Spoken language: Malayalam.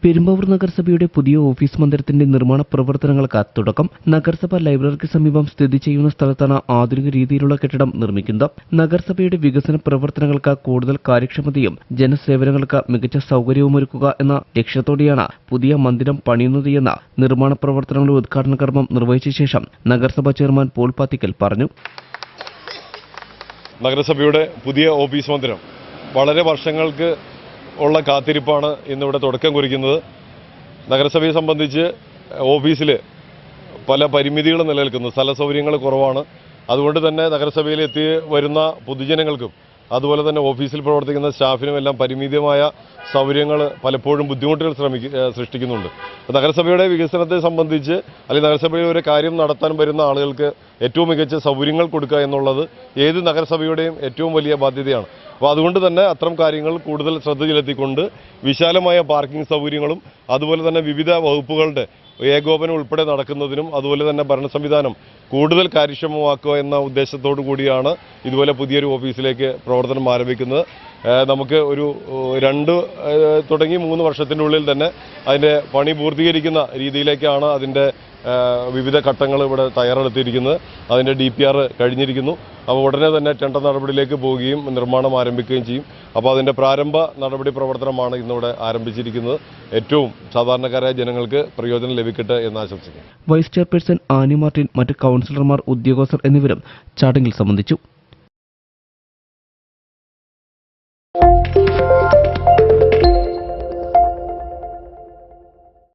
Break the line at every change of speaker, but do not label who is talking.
പെരുമ്പാവൂർ നഗരസഭയുടെ പുതിയ ഓഫീസ് മന്ദിരത്തിന്റെ നിർമ്മാണ പ്രവർത്തനങ്ങൾക്ക് തുടക്കം. നഗരസഭ ലൈബ്രറിക്ക് സമീപം സ്ഥിതി ചെയ്യുന്ന സ്ഥലത്താണ് ആധുനിക രീതിയിലുള്ള കെട്ടിടം നിർമ്മിക്കുന്നത്. നഗരസഭയുടെ വികസന പ്രവർത്തനങ്ങൾക്ക് കൂടുതൽ കാര്യക്ഷമതയും ജനസേവനങ്ങൾക്ക് മികച്ച സൗകര്യവുമൊരുക്കുക എന്ന ലക്ഷ്യത്തോടെയാണ് പുതിയ മന്ദിരം പണിയുന്നതെന്ന് നിർമ്മാണ പ്രവർത്തനങ്ങളുടെ ഉദ്ഘാടന കർമ്മം നിർവഹിച്ച ശേഷം നഗരസഭാ ചെയർമാൻ പോൾ പാത്തിക്കൽ പറഞ്ഞു.
നഗരസഭയുടെ പുതിയ ഓഫീസ് മന്ദിരം വളരെ വർഷങ്ങൾക്ക് ഉള്ള കാത്തിരിപ്പാണ് ഇന്നിവിടെ തുടക്കം കുറിക്കുന്നത്. നഗരസഭയെ സംബന്ധിച്ച് ഓഫീസിൽ പല പരിമിതികളും നിലനിൽക്കുന്നു. സ്ഥല സൗകര്യങ്ങൾ കുറവാണ്. അതുകൊണ്ട് തന്നെ നഗരസഭയിൽ എത്തി വരുന്ന പൊതുജനങ്ങൾക്കും അതുപോലെ തന്നെ ഓഫീസിൽ പ്രവർത്തിക്കുന്ന സ്റ്റാഫിനും എല്ലാം പരിമിതമായ സൗകര്യങ്ങൾ പലപ്പോഴും ബുദ്ധിമുട്ടുകൾ സൃഷ്ടിക്കുന്നുണ്ട്. നഗരസഭയുടെ വികസനത്തെ സംബന്ധിച്ച് അല്ലെങ്കിൽ നഗരസഭയിൽ ഒരു കാര്യം നടത്താൻ വരുന്ന ആളുകൾക്ക് ഏറ്റവും മികച്ച സൗകര്യങ്ങൾ കൊടുക്കുക എന്നുള്ളത് ഏത് നഗരസഭയുടെയും ഏറ്റവും വലിയ ബാധ്യതയാണ്. അപ്പോൾ അതുകൊണ്ട് തന്നെ അത്തരം കാര്യങ്ങൾ കൂടുതൽ ശ്രദ്ധ ചെലുത്തിക്കൊണ്ട് വിശാലമായ പാർക്കിംഗ് സൗകര്യങ്ങളും അതുപോലെ തന്നെ വിവിധ വകുപ്പുകളുടെ ഏകോപനം ഉൾപ്പെടെ നടക്കുന്നതിനും അതുപോലെ തന്നെ ഭരണ സംവിധാനം കൂടുതൽ കാര്യക്ഷമമാക്കുക എന്ന ഉദ്ദേശത്തോടു കൂടിയാണ് ഇതുപോലെ പുതിയൊരു ഓഫീസിലേക്ക് പ്രവർത്തനം ആരംഭിക്കുന്നത്. നമുക്ക് ഒരു 2 തുടങ്ങി 3 വർഷത്തിൻ്റെ ഉള്ളിൽ തന്നെ അതിൻ്റെ പണി പൂർത്തീകരിക്കുന്ന രീതിയിലേക്കാണ് അതിൻ്റെ വിവിധ ഘട്ടങ്ങൾ ഇവിടെ തയ്യാറെടുത്തിരിക്കുന്നത്. അതിൻ്റെ DPR കഴിഞ്ഞിരിക്കുന്നു. അപ്പോൾ ഉടനെ തന്നെ ടെൻഡർ നടപടിയിലേക്ക് പോവുകയും നിർമ്മാണം ആരംഭിക്കുകയും ചെയ്യും. അപ്പോൾ അതിൻ്റെ പ്രാരംഭ നടപടി പ്രവർത്തനമാണ് ഇന്നിവിടെ ആരംഭിച്ചിരിക്കുന്നത്. ഏറ്റവും സാധാരണക്കാരായ ജനങ്ങൾക്ക് പ്രയോജനം ലഭിക്കട്ടെ എന്ന് ആശംസിക്കുന്നു.
വൈസ് ചെയർപേഴ്സൺ ആനി മാർട്ടിൻ, മറ്റ് കൗൺസിലർമാർ, ഉദ്യോഗസ്ഥർ എന്നിവരും ചടങ്ങിൽ സംബന്ധിച്ചു.